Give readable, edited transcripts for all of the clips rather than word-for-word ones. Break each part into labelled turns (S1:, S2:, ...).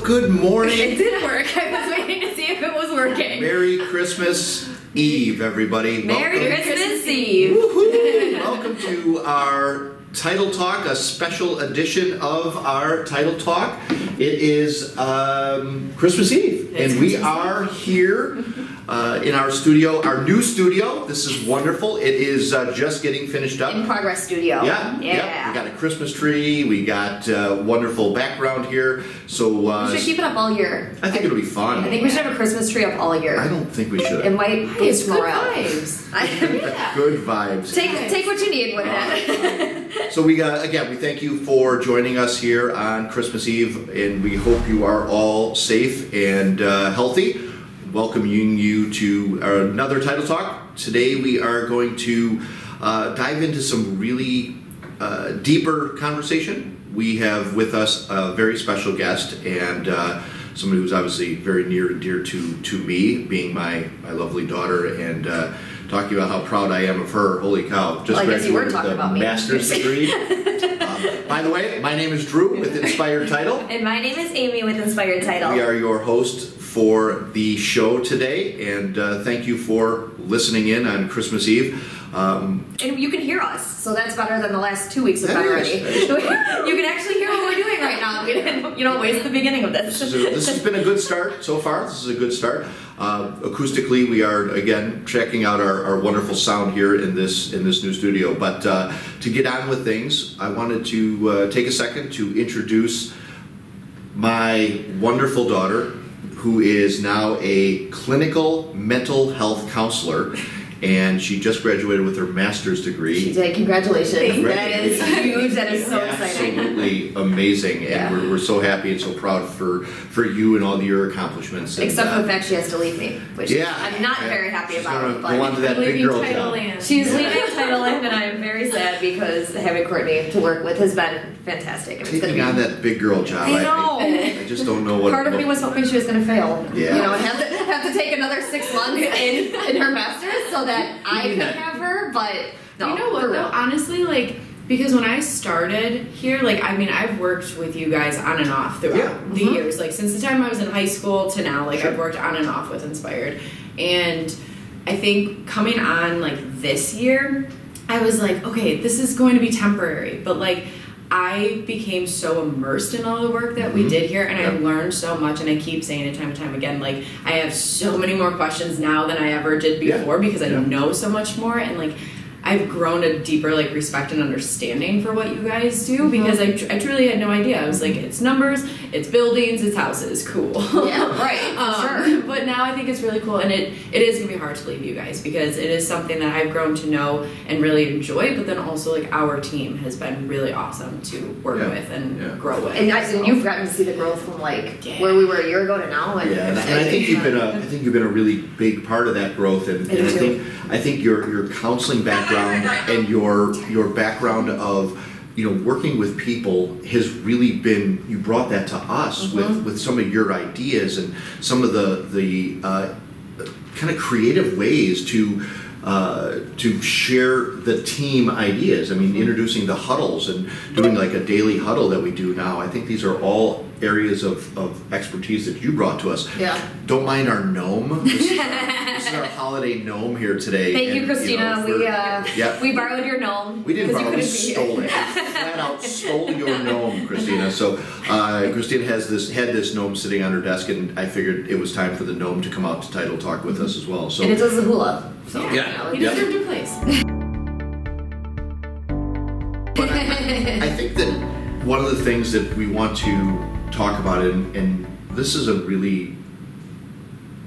S1: good morning.
S2: It did work. I was waiting to see if it was working.
S1: Merry Christmas Eve, everybody.
S2: Merry Christmas Eve.
S1: Welcome to our Title Talk, a special edition of our Title Talk. It is Christmas Eve, and we are here in our studio, our new studio. This is wonderful. It is just getting finished up.
S2: In progress studio.
S1: Yeah. We got a Christmas tree. We got wonderful background here. So
S2: we should keep it up all year.
S1: I think it'll be fun.
S2: I think we should have a Christmas tree up all year.
S1: I don't think we should.
S2: It might boost morale.
S1: Good vibes.
S2: Take what you need with that.
S1: So we again, we thank you for joining us here on Christmas Eve, and we hope you are all safe and healthy. Welcoming you to another Title Talk. Today we are going to dive into some really deeper conversation. We have with us a very special guest and somebody who's obviously very near and dear to me, being my lovely daughter, and talking about how proud I am of her. Holy cow. Just graduated with a master's degree. By the way, my name is Drew with Inspired Title.
S2: And my name is Amy with Inspired Title.
S1: We are your host for the show today, and thank you for listening in on Christmas Eve.
S2: And you can hear us, so that's better than the last 2 weeks of that already. You can actually hear what we're doing right now. You don't waste the beginning of this.
S1: This has been a good start so far. This is a good start. Acoustically, we are again checking out our wonderful sound here in this new studio. But to get on with things, I wanted to take a second to introduce my wonderful daughter, who is now a clinical mental health counselor. And she just graduated with her master's degree.
S2: She did. Congratulations. That is huge. That is so exciting.
S1: Absolutely amazing. And we're so happy and so proud for you and all your accomplishments.
S2: Except for the fact she has to leave me, which I'm not very happy about.
S1: Go on to that big girl job.
S2: She's leaving Title Land, and I'm very sad because having Courtney to work with has been fantastic. And
S1: taking on that big girl job.
S2: I know.
S1: I just don't know what.
S2: Part of me was hoping she was going to fail.
S1: Yeah.
S2: You know, and have to take another 6 months in her master's so that I could have her, but no.
S3: You know what though? Honestly, like, because when I started here, like, I mean, I've worked with you guys on and off throughout the years. Like, since the time I was in high school to now, like, I've worked on and off with Inspired. And I think coming on, like, this year, I was like, okay, this is going to be temporary. But, like, I became so immersed in all the work that we did here, and I learned so much, and I keep saying it time and time again, like, I have so many more questions now than I ever did before because I know so much more, and, like, I've grown a deeper, like, respect and understanding for what you guys do because I truly had no idea. I was like, it's numbers, it's buildings, it's houses, cool.
S2: Yeah, right, sure.
S3: But now I think it's really cool, and it is going to be hard to leave you guys because it is something that I've grown to know and really enjoy, but then also, like, our team has been really awesome to work with and grow with.
S2: And you've gotten to see the growth from, like, where we were a year ago to now. And
S1: I think you've been a really big part of that growth, and I think your counseling background and your background of working with people has really been, you brought that to us with some of your ideas and some of the kind of creative ways to share the team ideas. I mean, introducing the huddles and doing like a daily huddle that we do now. I think these are all areas of expertise that you brought to us.
S2: Yeah.
S1: Don't mind our gnome. This is our holiday gnome here today.
S2: Thank you, Christina. We borrowed your gnome.
S1: We didn't borrow, we stole it. Flat out stole your gnome, Christina. So Christina had this gnome sitting on her desk, and I figured it was time for the gnome to come out to Title Talk with us as well. So,
S2: and it does the hula. So,
S3: he deserved a place.
S1: But I think that one of the things that we want to talk about, and this is a really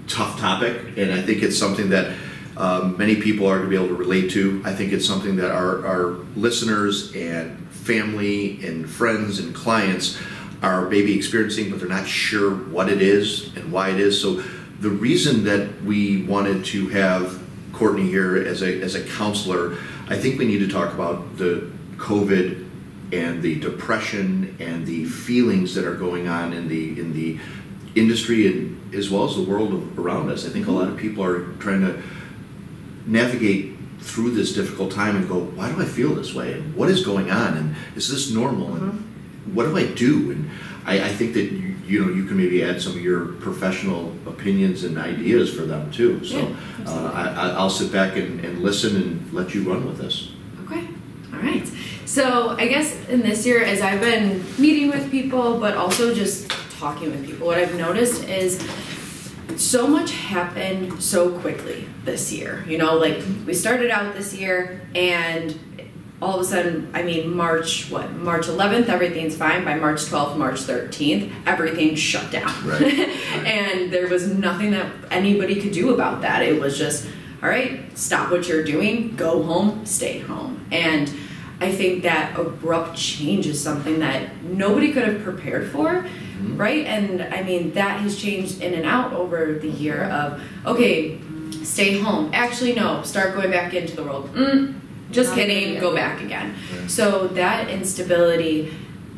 S1: tough topic, and I think it's something that many people are going to be able to relate to. I think it's something that our listeners and family and friends and clients are maybe experiencing, but they're not sure what it is and why it is. So the reason that we wanted to have Courtney here as a counselor, I think we need to talk about the COVID and the depression and the feelings that are going on in the industry and as well as the world around us. I think a lot of people are trying to navigate through this difficult time and go, why do I feel this way? And what is going on? And is this normal? And what do I do? And I think that you can maybe add some of your professional opinions and ideas for them too. So I'll sit back and listen and let you run with this.
S3: Okay. All right. So I guess in this year, as I've been meeting with people, but also just talking with people, what I've noticed is so much happened so quickly this year. Like we started out this year and all of a sudden, March 11th, everything's fine. By March 12th, March 13th, everything shut down.
S1: Right.
S3: And there was nothing that anybody could do about that. It was just, all right, stop what you're doing, go home, stay home. And I think that abrupt change is something that nobody could have prepared for, right? And that has changed in and out over the year of, okay, stay home. Actually, no, start going back into the world. Just kidding, go back again.
S1: Right.
S3: So that instability,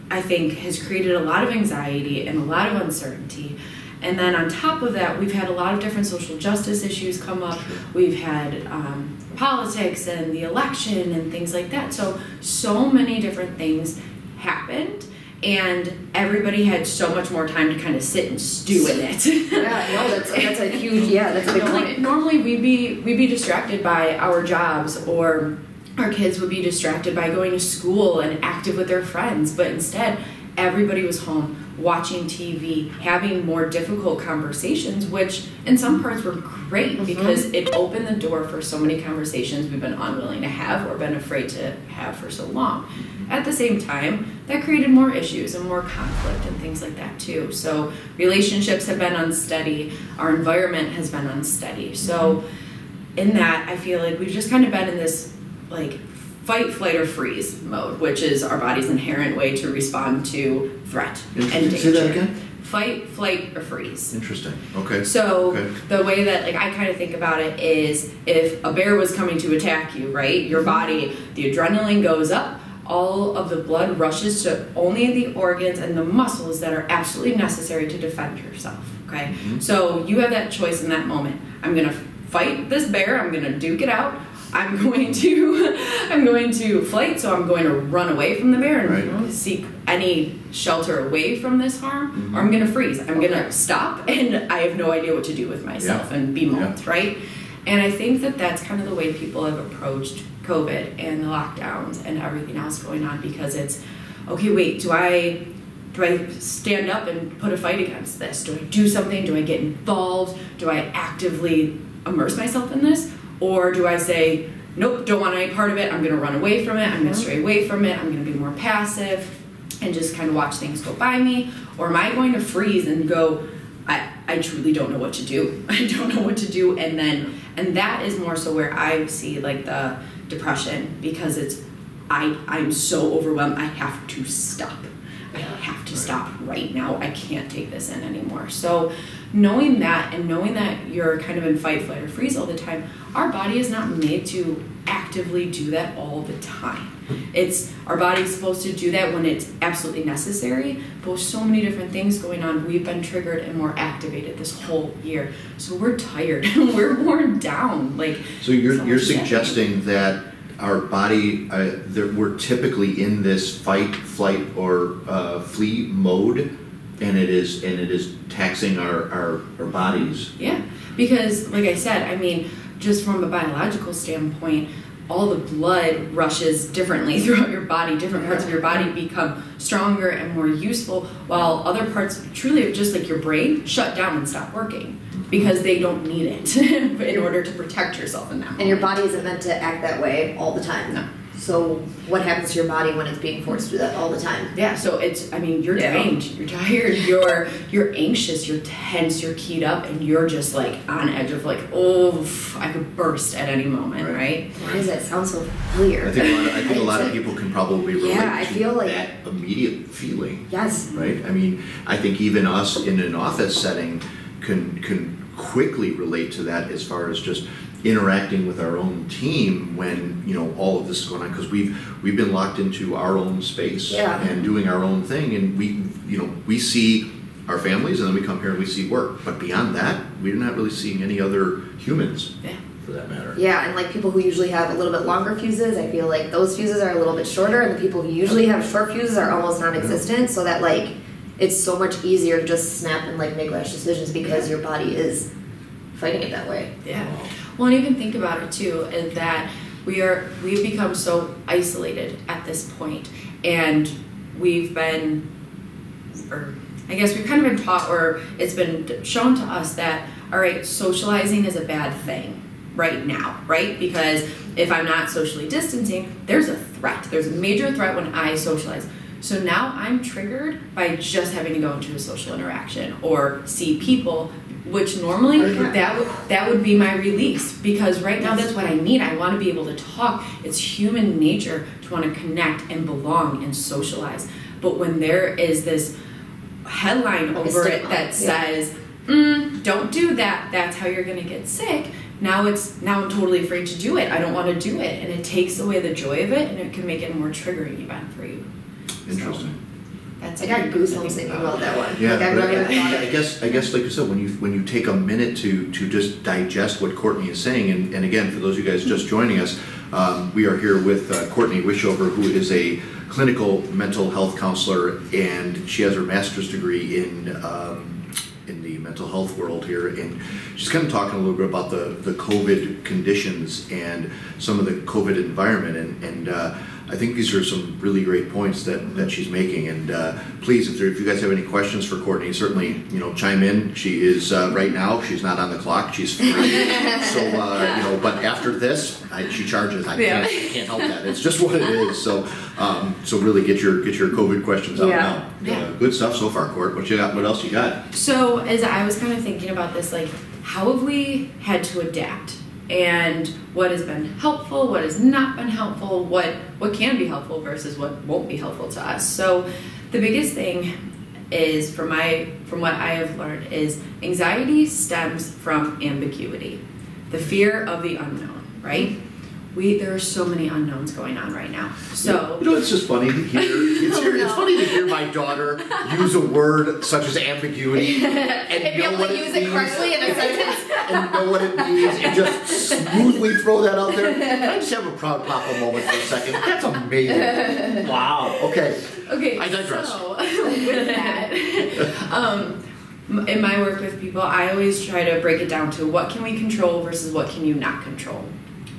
S3: I think, has created a lot of anxiety and a lot of uncertainty. And then on top of that, we've had a lot of different social justice issues come up.
S1: Sure.
S3: We've had politics and the election and things like that. So many different things happened. And everybody had so much more time to kind of sit and stew in it.
S2: That's a huge, that's a big point.
S3: Normally we'd be distracted by our jobs, or our kids would be distracted by going to school and active with their friends, but instead everybody was home watching TV, having more difficult conversations, which in some parts were great because it opened the door for so many conversations we've been unwilling to have or been afraid to have for so long. At the same time, that created more issues and more conflict and things like that too. So relationships have been unsteady, our environment has been unsteady. So in that, I feel like we've just kind of been in this like fight, flight, or freeze mode, which is our body's inherent way to respond to threat and danger.
S1: Say that again?
S3: Fight, flight, or freeze.
S1: Interesting. Okay.
S3: So the way that I kind of think about it is, if a bear was coming to attack you, right? Your body, the adrenaline goes up, all of the blood rushes to only the organs and the muscles that are absolutely necessary to defend yourself. Okay. So you have that choice in that moment. I'm gonna fight this bear. I'm gonna duke it out. I'm going to flight, so I'm going to run away from the bear and seek any shelter away from this harm, or I'm going to freeze. I'm going to stop, and I have no idea what to do with myself and be moved, right? And I think that that's kind of the way people have approached COVID and the lockdowns and everything else going on, because it's, okay, wait, do I stand up and put a fight against this? Do I do something? Do I get involved? Do I actively immerse myself in this? Or do I say, nope, don't want any part of it, I'm going to run away from it, I'm going to stray away from it, I'm going to be more passive and just kind of watch things go by me? Or am I going to freeze and go, I truly don't know what to do. I don't know what to do. And that is more so where I see like the depression, because it's, I'm so overwhelmed, I have to stop. I have to stop right now. I can't take this in anymore. So knowing that, and knowing that you're kind of in fight, flight, or freeze all the time, our body is not made to actively do that all the time. Our body's supposed to do that when it's absolutely necessary, but with so many different things going on, we've been triggered and more activated this whole year. So we're tired, we're worn down.
S1: So you're suggesting that our body, we're typically in this fight, flight, or flee mode, and it is taxing our bodies.
S3: Yeah, because like I said, just from a biological standpoint, all the blood rushes differently throughout your body. Different parts of your body become stronger and more useful, while other parts, truly just like your brain, shut down and stop working because they don't need it in order to protect yourself in that moment.
S2: And your body isn't meant to act that way all the time.
S3: No.
S2: So what happens to your body when it's being forced to do that all the time?
S3: Yeah, so it's, you're drained, you're tired, you're anxious, you're tense, you're keyed up, and you're just like on edge of like, oh, I could burst at any moment, right?
S2: Why does that sound so familiar?
S1: I think a lot of people can probably relate to
S2: like
S1: that immediate feeling.
S2: Yes.
S1: Right? I think even us in an office setting can quickly relate to that, as far as just interacting with our own team when all of this is going on, because we've been locked into our own space and doing our own thing, and we see our families, and then we come here and we see work, but beyond that we're not really seeing any other humans for that matter.
S2: And like people who usually have a little bit longer fuses, I feel like those fuses are a little bit shorter, and the people who usually have short fuses are almost non-existent, so that like it's so much easier to just snap and like make rash decisions because your body is fighting it that way.
S3: Yeah. Well, and even think about it too, is that we've become so isolated at this point, and we've been, or I guess we've kind of been taught, or it's been shown to us that, all right, socializing is a bad thing right now, right? Because if I'm not socially distancing, there's a threat. There's a major threat when I socialize. So now I'm triggered by just having to go into a social interaction or see people, which normally that would be my release, because right now that's what I need. I want to be able to talk. It's human nature to want to connect and belong and socialize. But when there is this headline over it that says, don't do that, that's how you're going to get sick, now I'm totally afraid to do it. I don't want to do it, and it takes away the joy of it, and it can make it a more triggering event for you.
S1: Interesting.
S2: I got goosebumps thinking about that one.
S1: Yeah,
S2: like
S1: I guess like you said, when you take a minute to just digest what Courtney is saying, and again, for those of you guys just joining us, we are here with Courtney Wischhover, who is a clinical mental health counselor, and she has her master's degree in the mental health world here, and she's kind of talking a little bit about the COVID conditions and some of the COVID environment, and I think these are some really great points that she's making. And please, if you guys have any questions for Courtney, certainly chime in. She is right now. She's not on the clock. She's free. So but after this, she charges. I can't help that. It's just what it is. So really get your COVID questions out now.
S3: Yeah.
S1: Good stuff so far, Court. What you got? What else you got?
S3: So as I was kind of thinking about this, like, how have we had to adapt? And what has been helpful, what has not been helpful, what can be helpful versus what won't be helpful to us. So the biggest thing is, from what I have learned, is anxiety stems from ambiguity, the fear of the unknown, right? There are so many unknowns going on right now. So
S1: it's just funny to hear. It's funny to hear my daughter use a word such as ambiguity and
S2: know what it means, use it correctly in a sentence,
S1: and know what it means, and just smoothly throw that out there. Can I just have a proud papa moment for a second? That's amazing. Wow. Okay. I digress.
S3: So with that, in my work with people, I always try to break it down to what can we control versus what can you not control,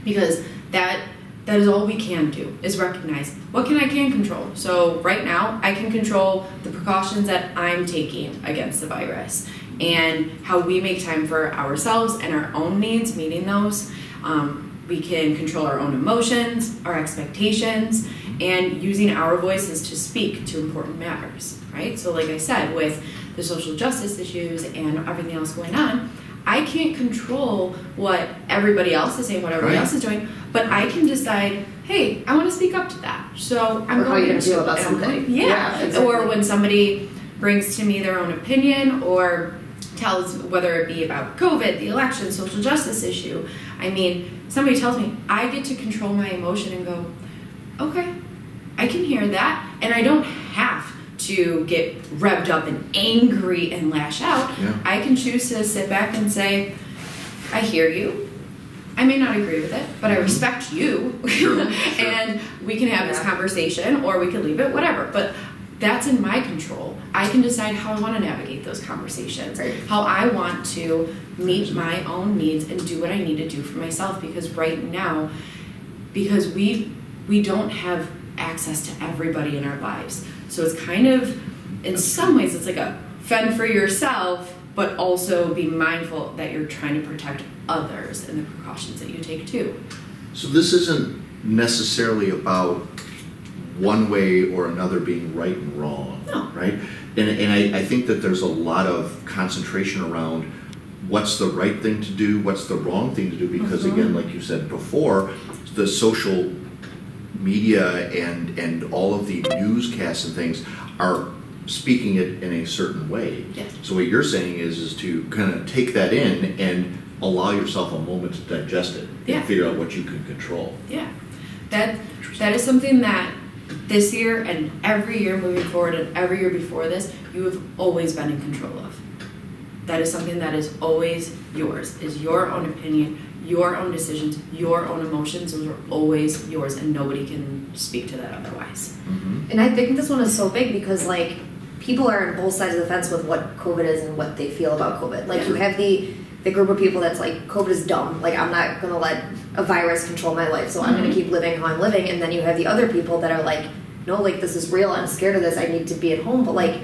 S3: because that is all we can do, is recognize what I can control. So right now, I can control the precautions that I'm taking against the virus, and how we make time for ourselves and our own needs, meeting those. We can control our own emotions, our expectations, and using our voices to speak to important matters, right? So like I said, with the social justice issues and everything else going on, I can't control what everybody else is saying, what everybody else is doing, but I can decide, hey, I want to speak up to that. So I'm going to
S2: feel about something.
S3: Exactly. Or when somebody brings to me their own opinion, or tells, whether it be about COVID, the election, social justice issue. I mean, somebody tells me, I get to control my emotion and go, okay, I can hear that, and I don't have to get revved up and angry and lash out. I can choose to sit back and say, I hear you. I may not agree with it, but I respect you. And we can have this conversation, or we can leave it, whatever. But that's in my control. I can decide how I want to navigate those conversations, how I want to meet my own needs and do what I need to do for myself. Because right now, because we don't have access to everybody in our lives. So it's kind of, in some ways, it's like a fend for yourself, but also be mindful that you're trying to protect others and the precautions that you take too.
S1: So this isn't necessarily about one way or another being right and wrong, right? And I think that there's a lot of concentration around what's the right thing to do, what's the wrong thing to do, because again, like you said before, the social media and all of the newscasts and things are speaking it in a certain way. So what you're saying is to kind of take that in and allow yourself a moment to digest it and figure out what you can control.
S3: That is something that this year and every year moving forward and every year before this, you have always been in control of. That is something that is always yours, is your own opinion, your own decisions, your own emotions. Those are always yours, and nobody can speak to that otherwise.
S2: And I think this one is so big because, like, people are on both sides of the fence with what COVID is and what they feel about COVID. Like you have the group of people that's like, COVID is dumb. Like I'm not going to let a virus control my life, so I'm going to keep living how I'm living. And then you have the other people that are like, no, like this is real. I'm scared of this. I need to be at home. But like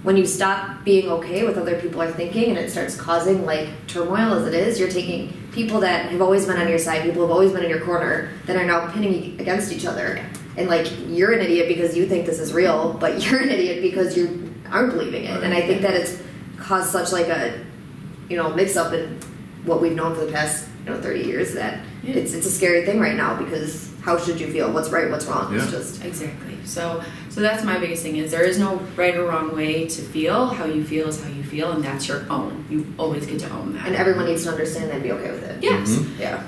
S2: when you stop being okay with other people are thinking and it starts causing like turmoil as it is, you're taking people that have always been on your side, people have always been in your corner, that are now pinning against each other. And like you're an idiot because you think this is real, but you're an idiot because you aren't believing it. And I think that it's caused such like a mix up in what we've known for the past 30 years that it's a scary thing right now, because how should you feel? What's right? What's wrong? It's just
S3: exactly. So that's my biggest thing, is there is no right or wrong way to feel. How you feel is how you feel, and that's your own. You always get to own that.
S2: And everyone needs to understand that and be okay with it.
S3: Yes. Yeah.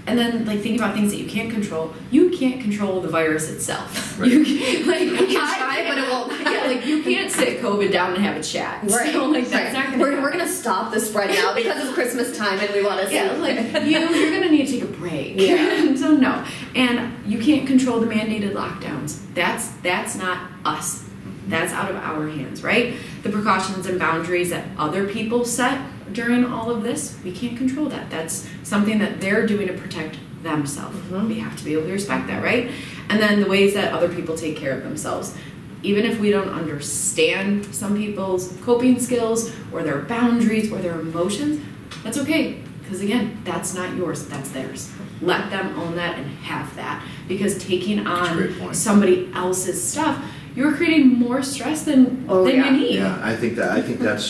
S3: And then, like, thinking about things that you can't control. You can't control the virus itself.
S1: Right.
S3: You can
S2: try, but it won't.
S3: Yeah, like, you can't sit COVID down and have a chat.
S2: Right.
S3: So, like, that's not gonna
S2: We're going to stop the spread now because it's Christmas time and we want to see.
S3: Yeah, like, you're going to need to take a break.
S2: Yeah.
S3: So, no. And you can't control the mandated lockdowns. That's not us. That's out of our hands, right? The precautions and boundaries that other people set during all of this, we can't control that. That's something that they're doing to protect themselves. We have to be able to respect that, right? And then the ways that other people take care of themselves. Even if we don't understand some people's coping skills or their boundaries or their emotions, that's okay. Because again, that's not yours, that's theirs. Let them own that and have that. Because taking on somebody else's stuff, you're creating more stress than you need.
S1: Yeah, I think that's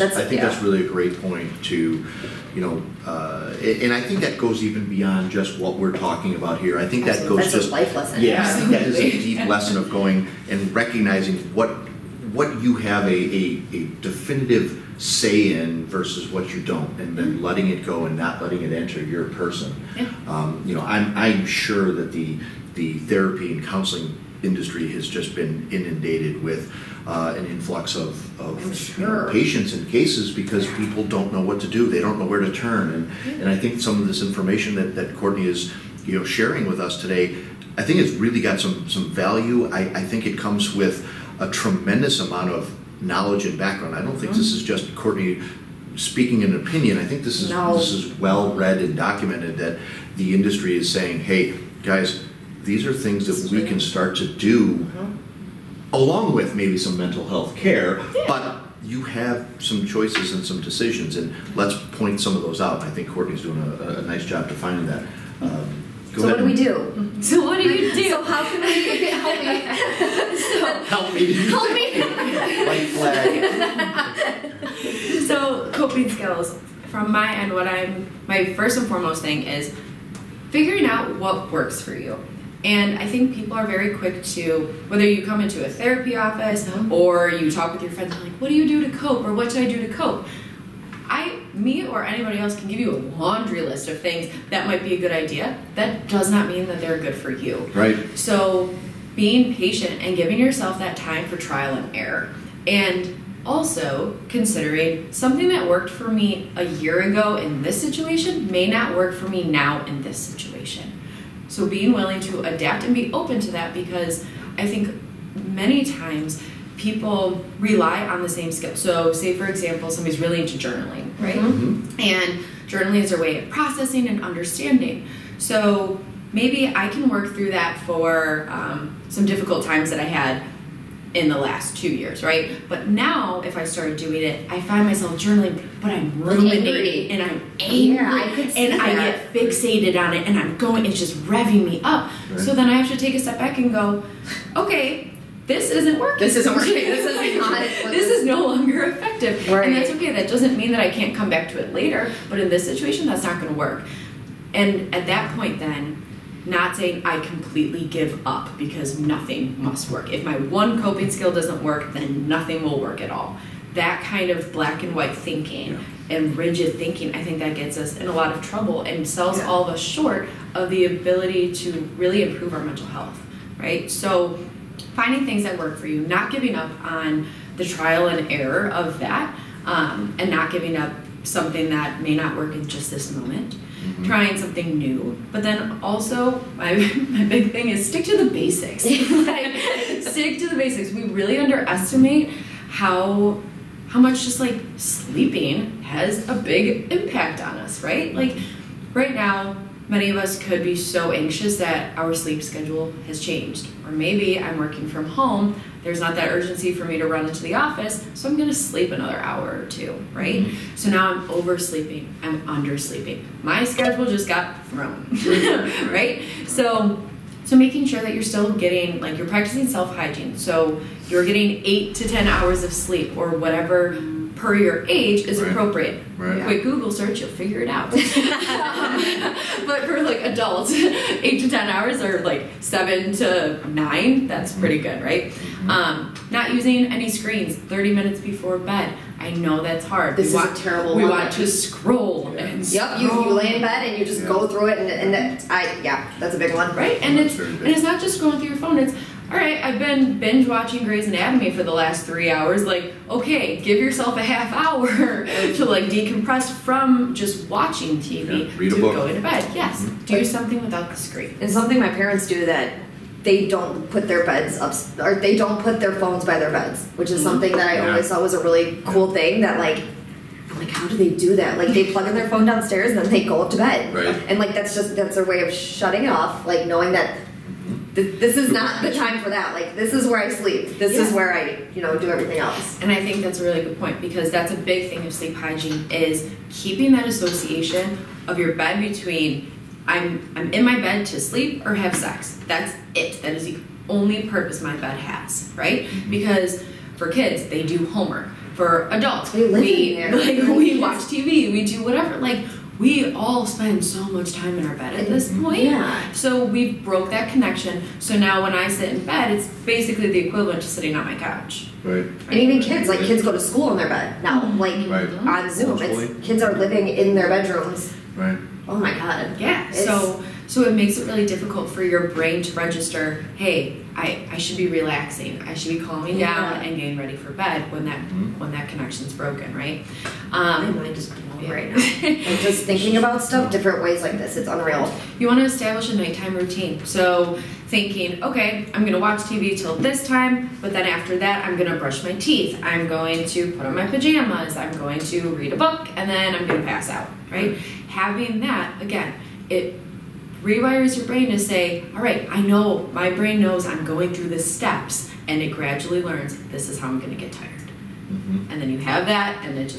S1: really a great point to, and I think that goes even beyond just what we're talking about here. I think that goes
S2: that's just a life lesson.
S1: Yeah, I think that is a deep lesson of going and recognizing what you have a definitive say in versus what you don't, and then letting it go and not letting it enter your person.
S3: Yeah.
S1: I'm sure that the therapy and counseling industry has just been inundated with an influx of patients and cases because people don't know what to do. They don't know where to turn. And I think some of this information that Courtney is sharing with us today, I think it's really got some value. I think it comes with a tremendous amount of knowledge and background. I don't think this is just Courtney speaking an opinion. I think this is well read and documented, that the industry is saying, hey, guys, these are things that we can start to do along with maybe some mental health care, but you have some choices and some decisions, and let's point some of those out. I think Courtney's doing a nice job defining that.
S2: So what do we do?
S3: So what do you do?
S2: So how can we help me?
S1: Help me.
S2: Help me.
S1: White flag.
S3: So coping skills. From my end, my first and foremost thing is figuring out what works for you. And I think people are very quick to, whether you come into a therapy office or you talk with your friends, like, what do you do to cope, or what should I do to cope? Me or anybody else can give you a laundry list of things that might be a good idea. That does not mean that they're good for you.
S1: Right.
S3: So being patient and giving yourself that time for trial and error. And also considering something that worked for me a year ago in this situation may not work for me now in this situation. So being willing to adapt and be open to that, because I think many times people rely on the same skill. So say, for example, somebody's really into journaling, right? And journaling is their way of processing and understanding. So maybe I can work through that for some difficult times that I had in the last 2 years, right? But now, if I started doing it, I find myself journaling, but I'm ruminating and I'm angry, I get fixated on it, and I'm going, it's just revving me up. Right. So then I have to take a step back and go, okay, this isn't working.
S2: This isn't working. This
S3: is no longer effective.
S2: Right.
S3: And that's okay. That doesn't mean that I can't come back to it later, but in this situation, that's not going to work. And at that point then, not saying I completely give up because nothing must work. If my one coping skill doesn't work, then nothing will work at all. That kind of black and white thinking and rigid thinking, I think that gets us in a lot of trouble and sells all of us short of the ability to really improve our mental health, right? So finding things that work for you, not giving up on the trial and error of that, and not giving up something that may not work in just this moment. Trying something new, but then also my big thing is stick to the basics. Stick to the basics. We really underestimate how much just like sleeping has a big impact on us, right? Like right now, many of us could be so anxious that our sleep schedule has changed. Or maybe I'm working from home, there's not that urgency for me to run into the office, so I'm gonna sleep another hour or two, right? Mm-hmm. So now I'm oversleeping, I'm undersleeping. My schedule just got thrown, right? So making sure that you're still getting, like you're practicing self-hygiene. So you're getting 8 to 10 hours of sleep or whatever per your age is appropriate.
S1: Right.
S3: Quick Google search, you'll figure it out. But for like adults, 8 to 10 hours or like 7 to 9, that's pretty good, right? Mm-hmm. Not using any screens 30 minutes before bed. I know that's hard.
S2: This is a terrible one.
S3: We want to scroll and
S2: Yep, you lay in bed and you just go through it and that's a big one.
S3: Right? And it's not just scrolling through your phone, it's all right, I've been binge watching Grey's Anatomy for the last 3 hours. Like, okay, give yourself a half hour to like decompress from just watching TV
S1: Read a book.
S3: Go to bed. Yes, do something without the screen.
S2: And something my parents do that they don't put their beds up, or they don't put their phones by their beds, which is something that I always thought was a really cool thing. That like, I'm like, how do they do that? Like, they plug in their phone downstairs and then they go up to bed,
S1: right?
S2: And like that's their way of shutting it off, like knowing that. This is not the time for that. Like, this is where I sleep. This is where I, do everything else.
S3: And I think that's a really good point, because that's a big thing of sleep hygiene, is keeping that association of your bed between I'm in my bed to sleep or have sex. That's it. That is the only purpose my bed has, right? Because for kids, they do homework. For adults, we watch TV, we do whatever. Like, we all spend so much time in our bed at this point.
S2: Yeah.
S3: So we've broke that connection. So now when I sit in bed, it's basically the equivalent to sitting on my couch.
S1: Right.
S2: And even kids, like kids go to school in their bed now, like on Zoom. Kids are living in their bedrooms.
S1: Right.
S2: Oh my God.
S3: Yeah. So it makes it really difficult for your brain to register, hey, I should be relaxing. I should be calming down and getting ready for bed when that connection's broken, right?
S2: My mind is blown right now. I'm just thinking about stuff different ways like this. It's unreal.
S3: You want to establish a nighttime routine. So thinking, okay, I'm going to watch TV till this time, but then after that, I'm going to brush my teeth. I'm going to put on my pajamas. I'm going to read a book, and then I'm going to pass out, right? Having that, again, it rewires your brain to say, all right, I know, my brain knows I'm going through the steps, and it gradually learns, this is how I'm going to get tired. And then you have that, and it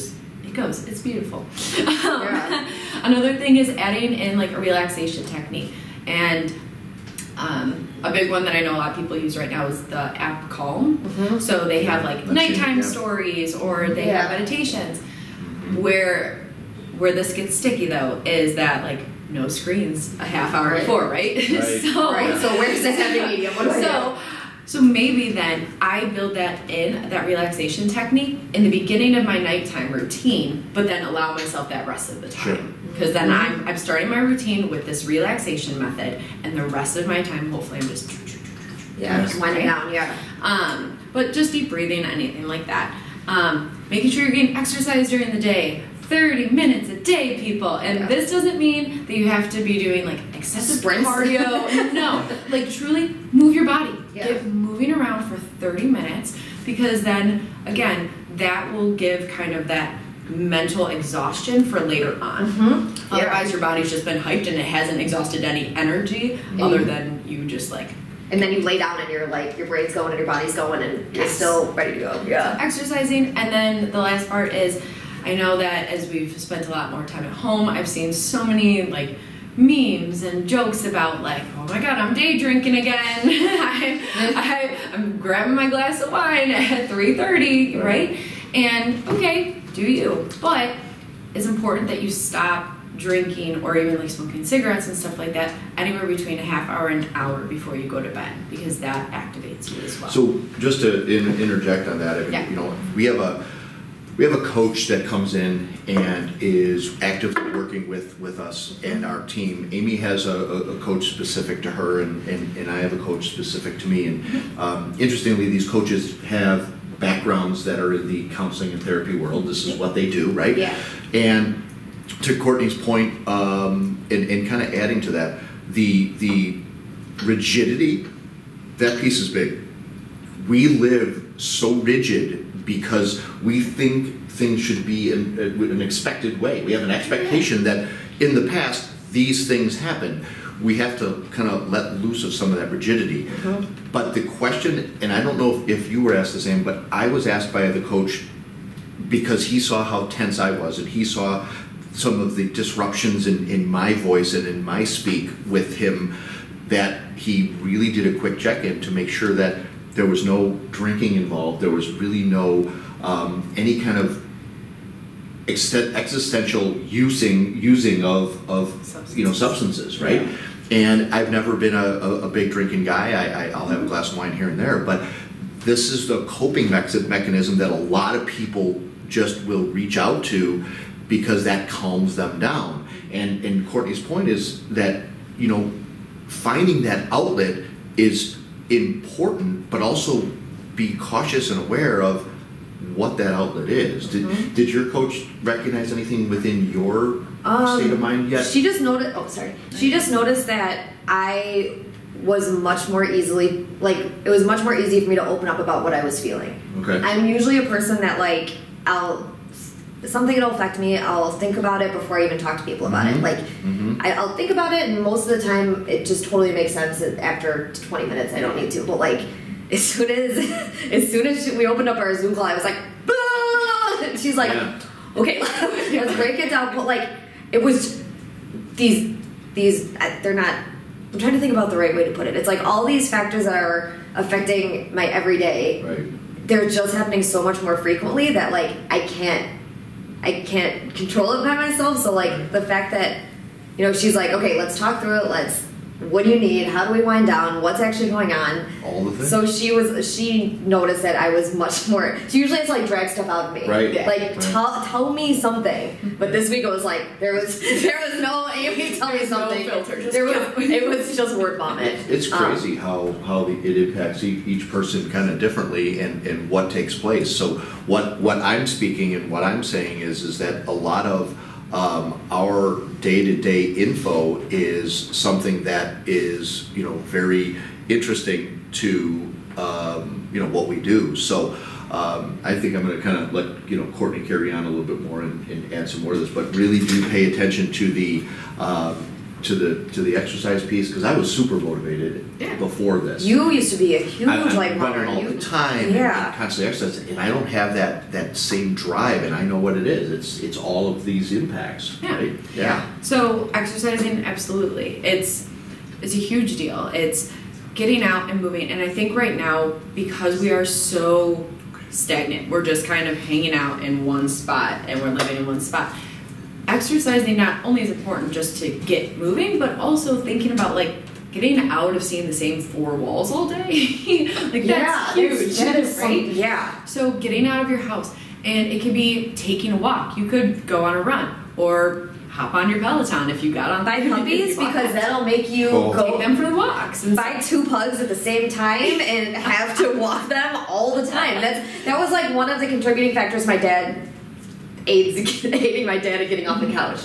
S3: goes. It's beautiful. Another thing is adding in like a relaxation technique. And a big one that I know a lot of people use right now is the app Calm. So they have like nighttime stories, or they have meditations. Where this gets sticky though is that like no screens a half hour before, right? So
S2: where's the happy medium? What do I do?
S3: So maybe then I build that relaxation technique in the beginning of my nighttime routine, but then allow myself that rest of the time. Because then I'm starting my routine with this relaxation method, and the rest of my time, hopefully, I'm just
S2: winding down.
S3: But just deep breathing, anything like that. Making sure you're getting exercise during the day. 30 minutes a day, people. And this doesn't mean that you have to be doing like excessive cardio. No, like truly move your body. Get moving around for 30 minutes, because then again, that will give kind of that mental exhaustion for later on. Otherwise your body's just been hyped and it hasn't exhausted any energy other than you just like.
S2: And then you lay down and you're like, your brain's going and your body's going and you're still ready to go.
S3: So exercising. And then the last part is, I know that as we've spent a lot more time at home, I've seen so many like memes and jokes about like, oh my God, I'm day drinking again. I'm grabbing my glass of wine at 3:30, right? And okay, do you? But it's important that you stop drinking or even like smoking cigarettes and stuff like that anywhere between a half hour and an hour before you go to bed, because that activates you as well.
S1: So just to interject on that, we have a coach that comes in and is actively working with us and our team. Amy has a coach specific to her, and I have a coach specific to me. And interestingly, these coaches have backgrounds that are in the counseling and therapy world. This is what they do, right?
S2: Yeah.
S1: And to Courtney's point, and kind of adding to that, the rigidity, that piece is big. we live so rigid because we think things should be in an expected way. We have an expectation that in the past these things happen. We have to kind of let loose of some of that rigidity. But the question, and I don't know if you were asked the same, but I was asked by the coach because he saw how tense I was, and he saw some of the disruptions in my voice and in my speak with him, that he really did a quick check-in to make sure that there was no drinking involved, there was really no any kind of existential using of substances, right? Yeah. And I've never been a big drinking guy. I'll have a glass of wine here and there, but this is the coping mechanism that a lot of people just will reach out to because that calms them down. And Courtney's point is that, finding that outlet is important, but also be cautious and aware of what that outlet is. Did your coach recognize anything within your state of mind yet?
S2: She just noticed. Oh, sorry. She just noticed that I was much more easily it was much more easy for me to open up about what I was feeling.
S1: Okay.
S2: I'm usually a person that something will affect me. I'll think about it before I even talk to people about it. I'll think about it, and most of the time it just totally makes sense. After 20 minutes, I don't need to. But as soon as we opened up our Zoom call, I was like, bah! And she's like, okay, let's break it down. But it was these they're not. I'm trying to think about the right way to put it. It's all these factors that are affecting my everyday.
S1: Right.
S2: They're just happening so much more frequently that I can't control it by myself. So the fact that she's like, okay, let's talk through it. What do you need? How do we wind down? What's actually going on?
S1: All the things.
S2: So she noticed that I was much more. She usually has to drag stuff out of me.
S1: Right.
S2: Yeah. Tell me something. But this week it was there was no Aimee, tell me something.
S3: No filter.
S2: It was just word vomit.
S1: It's crazy how it impacts each person kind of differently and what takes place. So what I'm speaking and what I'm saying is that a lot of our day-to-day info is something that is very interesting to what we do. So I think I'm going to kind of let Courtney carry on a little bit more and add some more to this, but really do pay attention to the exercise piece, because I was super motivated before this.
S2: You used to be a huge
S1: I'm
S2: runner
S1: running all the time and constantly exercising, and I don't have that same drive, and I know what it is. It's all of these impacts.
S3: Yeah.
S1: Right? Yeah.
S3: So exercising, absolutely, it's a huge deal. It's getting out and moving, and I think right now, because we are so stagnant, we're just kind of hanging out in one spot and we're living in one spot. Exercising not only is important just to get moving, but also thinking about getting out of seeing the same four walls all day. That's huge.
S2: That is
S3: right?
S2: Yeah.
S3: So getting out of your house, and it could be taking a walk. You could go on a run or hop on your Peloton if you got on.
S2: Buy puppies, because that'll make you go
S3: take them for the walks. And
S2: buy 2 pugs at the same time and have to walk them all the time. That was one of the contributing factors. My dad hating my dad and getting off the couch,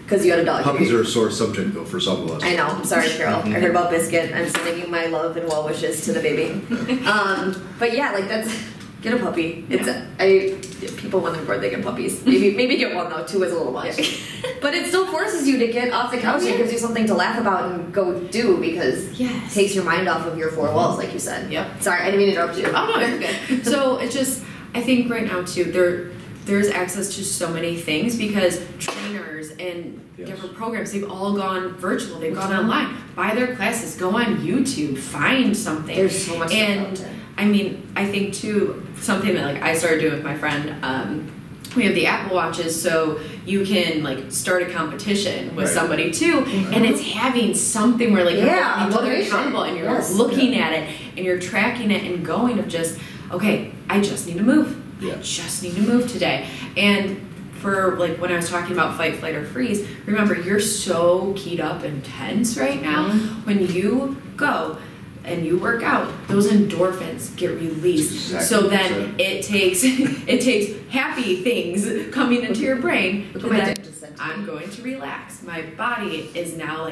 S2: because you had a dog.
S1: Puppies are a sore subject though for some of us.
S2: I know. I'm sorry, Carol. I heard about Biscuit. I'm sending you my love and well wishes to the baby. But that's. Get a puppy. People when they're bored they get puppies. Maybe get one though. 2 is a little much. But it still forces you to get off the couch. It gives you something to laugh about and go do, because it takes your mind off of your 4 walls, like you said.
S3: Yep.
S2: Sorry, I didn't mean to interrupt you.
S3: Oh no, you're good. So it's just, I think right now too, there's access to so many things, because trainers and different programs, they've all gone virtual, they've gone online. Buy their classes, go on YouTube, find something.
S2: There's so much stuff out there.
S3: I think too, something that I started doing with my friend, we have the Apple Watches, so you can start a competition with somebody too, and it's having something where you're holding each other accountable, and you're looking at it and you're tracking it and going of just, okay, I just need to move. I just need to move today. And for when I was talking about fight, flight, or freeze, remember, you're so keyed up and tense right now. When you go and you work out, those endorphins get released. So then it takes happy things coming into your brain. And then I'm going to relax. My body is now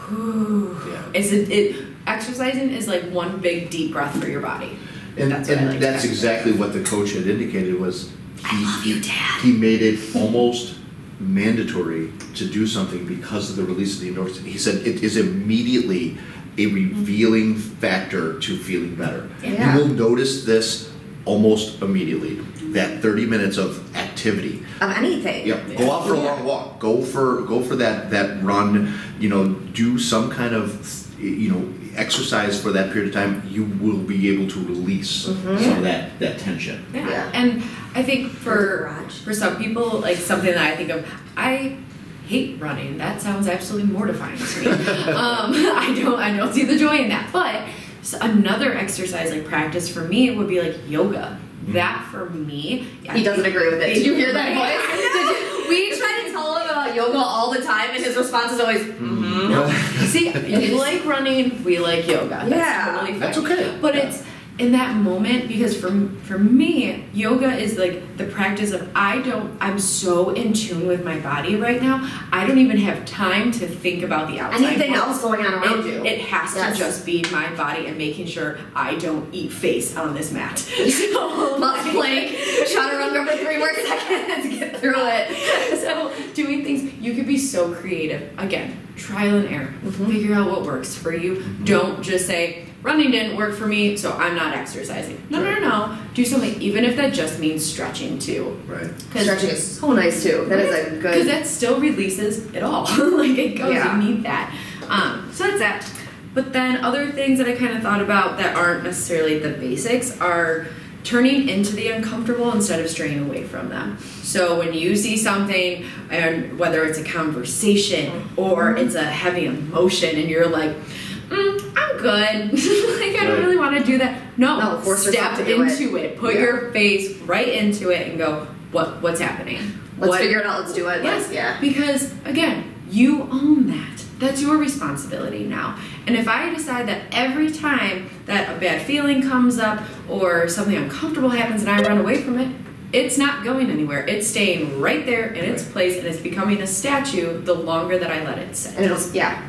S3: whew. Exercising is one big deep breath for your body.
S1: And
S3: That's what I like
S1: that's
S3: to
S1: exactly what the coach had indicated was
S3: I love you, Dad.
S1: he made it almost mandatory to do something because of the release of the endorphin. He said it is immediately a revealing factor to feeling better.
S2: Yeah.
S1: You will notice this almost immediately. That 30 minutes of activity.
S2: Of anything.
S1: Yep. Go out for a long walk. Go for that run. Do some kind of exercise for that period of time. You will be able to release some of that tension.
S3: Yeah. And I think for some people, like something that I think of, I hate running. That sounds absolutely mortifying to me. I don't see the joy in that. But another exercise like practice for me would be like yoga. That for me,
S2: he doesn't agree with it. Did you hear that voice? We try to tell him about yoga all the time, and his response is always,
S3: See, you like running, we like yoga. That's totally fine.
S1: That's okay.
S3: But it's in that moment, because for me, yoga is like the practice of I'm so in tune with my body right now, I don't even have time to think about the outside
S2: anything
S3: world.
S2: else going on around you.
S3: It has to just be my body and making sure I don't eat face on this mat. So,
S2: Let's plank, chaturanga for 3 more seconds, get through it.
S3: So doing things, you could be so creative. Again, trial and error. Figure out what works for you. Don't just say, running didn't work for me, so I'm not exercising. No. Do something, even if that just means stretching too.
S1: Right.
S2: Stretching is so nice too. That is a good...
S3: Because that still releases it all. Like it goes, you need that. So that's that. But then other things that I kind of thought about that aren't necessarily the basics are turning into the uncomfortable instead of straying away from them. So when you see something, and whether it's a conversation or it's a heavy emotion, and you're like, I'm good. Like I don't really want to do that. No, step into it. Put your face right into it and go, what's happening?
S2: Let's figure it out. Let's do it.
S3: Yes, because again, you own that. That's your responsibility now. And if I decide that every time that a bad feeling comes up or something uncomfortable happens and I run away from it, it's not going anywhere. It's staying right there in its place, and it's becoming a statue the longer that I let it sit.
S2: And it'll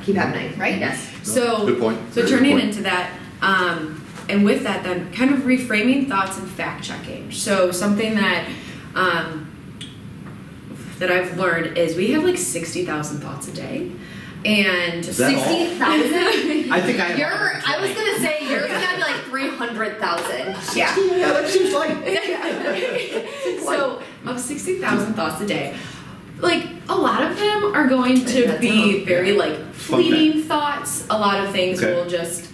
S2: keep happening, right? Yes.
S3: So
S1: good point.
S3: So turning into that, and with that, then kind of reframing thoughts and fact checking. So something that that I've learned is we have like 60,000 thoughts a day. And
S2: 60,000?
S1: I think I
S2: was gonna say yours is gonna be like 300,000. Yeah.
S1: Yeah, that seems like.
S3: So of 60,000 thoughts a day, like a lot of them are going to be very like fleeting thoughts. A lot of things will just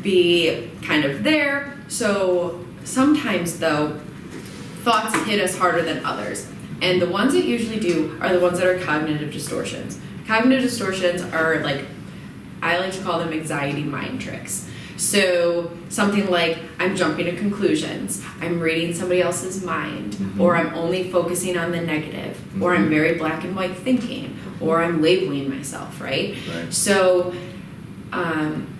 S3: be kind of there. So sometimes though, thoughts hit us harder than others. And the ones that usually do are the ones that are cognitive distortions. Cognitive distortions are like, I like to call them anxiety mind tricks. So something like I'm jumping to conclusions, I'm reading somebody else's mind, or I'm only focusing on the negative, or I'm very black and white thinking, or I'm labeling myself, right? So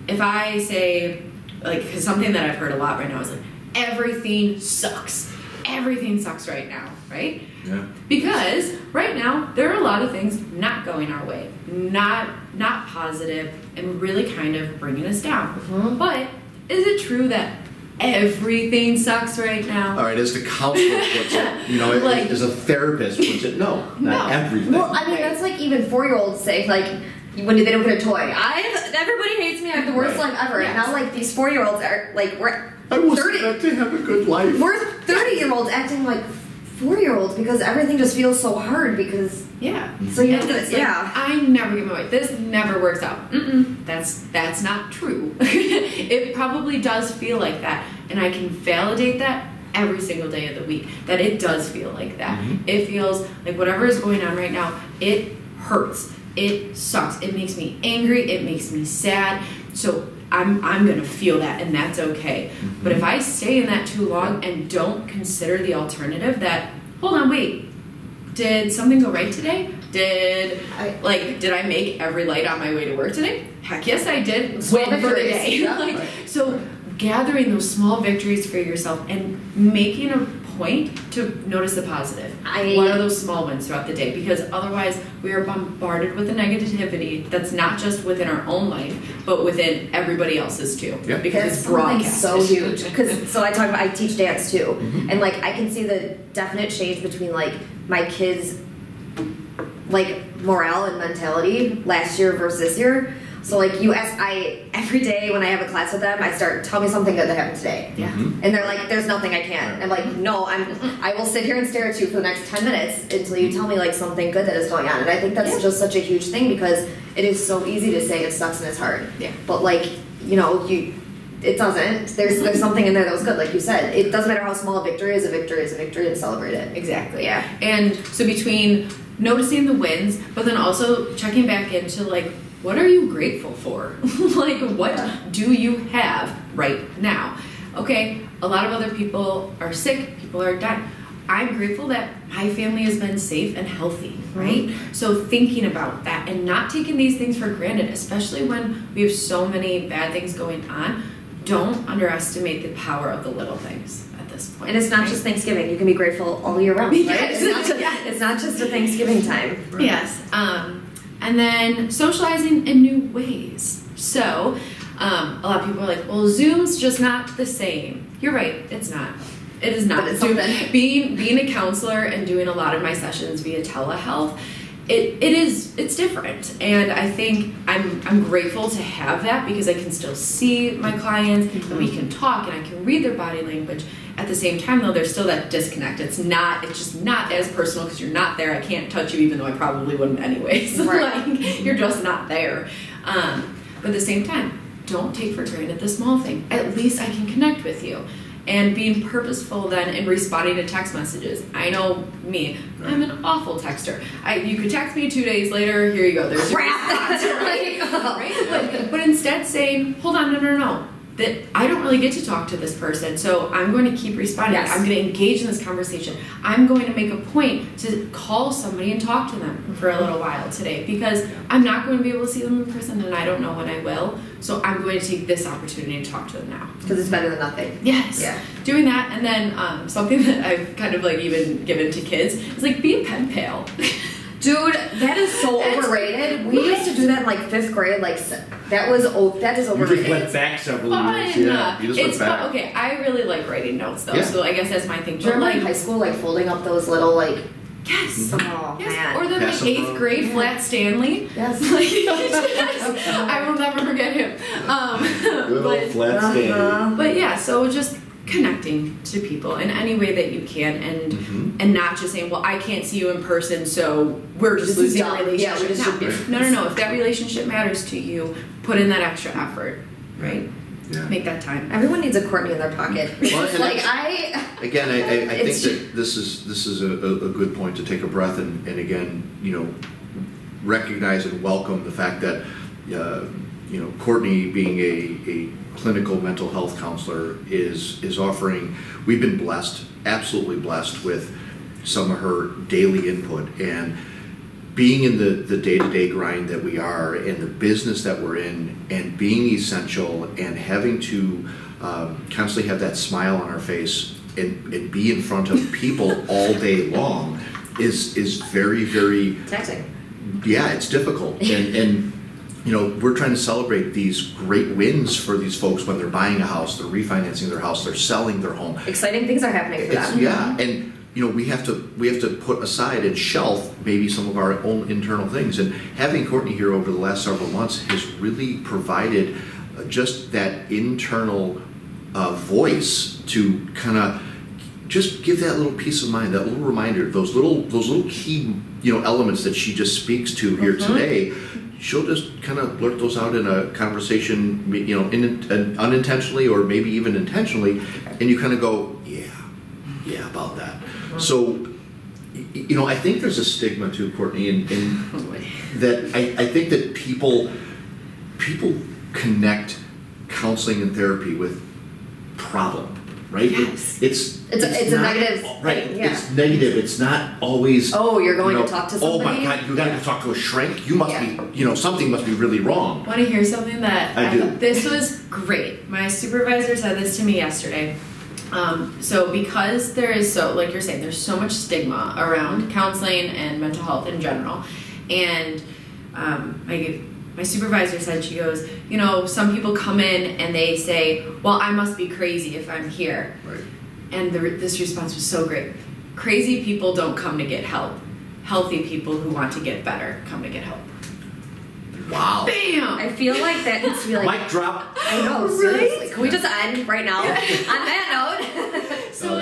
S3: if I say, like, because something that I've heard a lot right now is like, everything sucks. Everything sucks right now, right?
S1: Yeah.
S3: Because right now there are a lot of things not going our way, not positive, and really kind of bringing us down. But is it true that everything sucks right now?
S1: All right, as the counselor puts it, like, as a therapist puts it, not everything.
S2: Well, I mean, that's like even 4-year-olds say, like, when they don't get a toy, everybody hates me, I have the worst life ever. And now, like, these 4-year-olds are, like,
S1: I was meant to have a good life.
S2: We're 30-year-olds acting like 4-year-olds because everything just feels so hard because...
S3: Yeah.
S2: So you have to...
S3: Like, I never give away. This never works out. That's not true. It probably does feel like that. And I can validate that every single day of the week. That it does feel like that. It feels like whatever is going on right now, it hurts. It sucks. It makes me angry. It makes me sad. So... I'm going to feel that, and that's okay. But if I stay in that too long and don't consider the alternative that, hold on, wait, did something go right today? Did I make every light on my way to work today? Heck yes, I did. Win for the day. So gathering those small victories for yourself and making a point to notice the positive. What are those small wins throughout the day? Because otherwise we are bombarded with the negativity that's not just within our own life, but within everybody else's too.
S1: Yeah.
S3: Because it's broadcasted.
S2: So huge. So I teach dance too, and like I can see the definite change between like my kids' like morale and mentality last year versus this year. So like every day when I have a class with them, I start, tell me something good that happened today.
S3: Yeah.
S2: And they're like, there's nothing I can't. I'm like, no, I will sit here and stare at you for the next 10 minutes until you tell me like something good that is going on. And I think that's just such a huge thing because it is so easy to say it sucks and it's hard.
S3: Yeah.
S2: But like, it doesn't. There's something in there that was good, like you said. It doesn't matter how small a victory is a victory and celebrate it.
S3: Exactly.
S2: Yeah.
S3: And so between noticing the wins, but then also checking back into like, what are you grateful for? Like, what do you have right now? Okay, a lot of other people are sick, people are dying. I'm grateful that my family has been safe and healthy, right? So thinking about that and not taking these things for granted, especially when we have so many bad things going on, don't underestimate the power of the little things at this point.
S2: And it's not just Thanksgiving. You can be grateful all year round, right?
S3: Yes.
S2: It's not just a Thanksgiving time.
S1: Right.
S3: Yes. And then socializing in new ways. So a lot of people are like, well, Zoom's just not the same. You're right, it's not. It is not.
S2: But it's something.
S3: Being a counselor and doing a lot of my sessions via telehealth, it's different. And I think I'm grateful to have that because I can still see my clients and we can talk and I can read their body language. At the same time, though, there's still that disconnect. It's just not as personal because you're not there. I can't touch you, even though I probably wouldn't anyways.
S2: Right.
S3: Like, you're just not there. But at the same time, don't take for granted the small thing. At least I can connect with you. And being purposeful then in responding to text messages. I know me. I'm an awful texter. You could text me 2 days later, here you go. There's your response, right? But instead saying, hold on, no. That I don't really get to talk to this person, so I'm going to keep responding.
S2: Yes.
S3: I'm going to engage in this conversation. I'm going to make a point to call somebody and talk to them for a little while today because I'm not going to be able to see them in person and I don't know when I will. So I'm going to take this opportunity to talk to them now.
S2: Because it's better than nothing.
S3: Yes.
S2: Yeah.
S3: Doing that, and then something that I've kind of like even given to kids is like be a pen pal.
S2: Dude, that is so overrated. We used to do that in like 5th grade. Like that is
S1: You
S2: overrated.
S1: just went back several
S3: Fun.
S1: years. Yeah, you just went back.
S3: Okay, I really like writing notes though,
S1: Yeah.
S3: so I guess that's my thing.
S2: Do you
S3: But
S2: remember
S3: like,
S2: in high school, like folding up those little like?
S3: yes.
S2: Oh
S3: Yes,
S2: man.
S3: or the like
S1: Pass them
S3: 8th
S1: around.
S3: grade Flat Stanley.
S2: Yes.
S3: I will never forget him.
S1: Good old flat stand.
S3: But yeah, so just connecting to people in any way that you can, and not just saying, well, I can't see you in person, so we're just
S2: This is
S3: losing
S2: dumb.
S3: a relationship.
S2: Yeah, we just should be-
S3: No. If that relationship matters to you, put in that extra effort, right?
S1: Yeah.
S3: Make that time.
S2: Everyone needs a Courtney in their pocket.
S1: Well, and
S2: Like
S1: Again, I think
S2: It's-
S1: that this is a good point to take a breath and again, recognize and welcome the fact that Courtney being a clinical mental health counselor is offering. We've been blessed, absolutely blessed with some of her daily input and being in the day-to-day grind that we are and the business that we're in and being essential and having to constantly have that smile on our face and be in front of people all day long is very, very
S2: taxing.
S1: Yeah, it's difficult and we're trying to celebrate these great wins for these folks when they're buying a house, they're refinancing their house, they're selling their home.
S2: Exciting things are happening for them.
S1: Yeah, and we have to put aside and shelf maybe some of our own internal things. And having Courtney here over the last several months has really provided just that internal voice to kind of just give that little peace of mind, that little reminder, those little key elements that she just speaks to here today. She'll just kind of blurt those out in a conversation, unintentionally or maybe even intentionally, and you kind of go, yeah, about that. So, I think there's a stigma too, Courtney, and that I think that people connect counseling and therapy with problem. right?
S3: Yes.
S2: It's a
S1: not,
S2: negative
S1: right?
S2: thing, yeah.
S1: It's negative. It's not always.
S2: Oh, you're going to talk to somebody?
S1: Oh my God, you got to talk to a shrink. You must be, something must be really wrong.
S3: Want to hear something that
S1: I do.
S3: This was great. My supervisor said this to me yesterday. So because there is like you're saying, there's so much stigma around counseling and mental health in general, and my supervisor said, she goes, some people come in and they say, well, I must be crazy if I'm here.
S1: Right.
S3: And this response was so great. Crazy people don't come to get help. Healthy people who want to get better come to get help.
S1: Wow.
S3: Bam!
S2: I feel like that needs to be like...
S1: Mic drop.
S2: I know, seriously. Can we just end right now on that note?
S3: So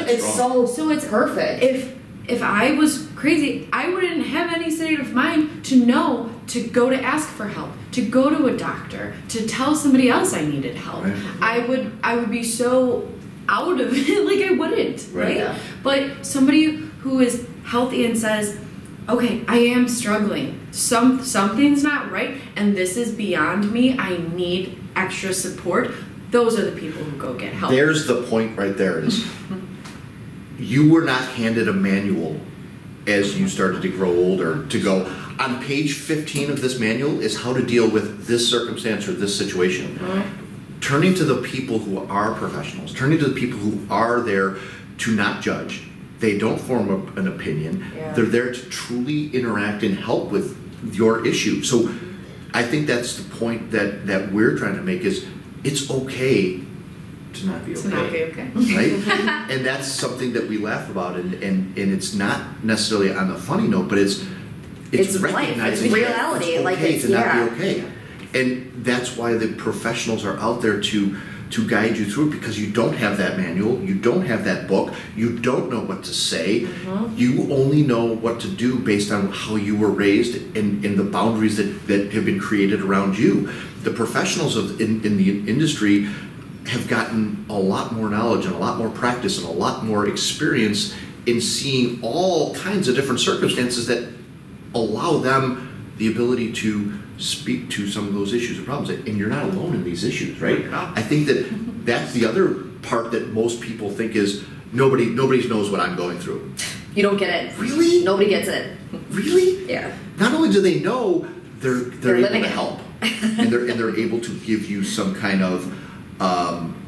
S2: it's perfect.
S3: If I was crazy, I wouldn't have any state of mind to know to go to ask for help, to go to a doctor, to tell somebody else I needed help. Right. I would be so out of it, like I wouldn't, right?
S2: Yeah.
S3: But somebody who is healthy and says, okay, I am struggling. Something's not right, and this is beyond me. I need extra support. Those are the people who go get help.
S1: There's the point right there is you were not handed a manual as you started to grow older to go, on page 15 of this manual is how to deal with this circumstance or this situation.
S3: Mm-hmm.
S1: Turning to the people who are professionals, turning to the people who are there to not judge. They don't form an opinion.
S2: Yeah.
S1: They're there to truly interact and help with your issue. So I think that's the point that we're trying to make is it's okay to not be okay.
S3: To not be okay.
S1: Right? And that's something that we laugh about, and it's not necessarily on a funny note, but it's recognizing
S2: life. It's reality.
S1: It's okay
S2: like
S1: to not be okay. And that's why the professionals are out there to guide you through it, because you don't have that manual, you don't have that book, you don't know what to say, you only know what to do based on how you were raised and the boundaries that have been created around you. The professionals in the industry have gotten a lot more knowledge and a lot more practice and a lot more experience in seeing all kinds of different circumstances that allow them the ability to speak to some of those issues and problems, and you're not alone in these issues, right? I think that's the other part that most people think is nobody knows what I'm going through.
S2: You don't get it.
S1: Really?
S2: Nobody gets it.
S1: Really?
S2: Yeah.
S1: Not only do they know, they're able
S2: living
S1: to
S2: it.
S1: help, and they're able to give you some kind of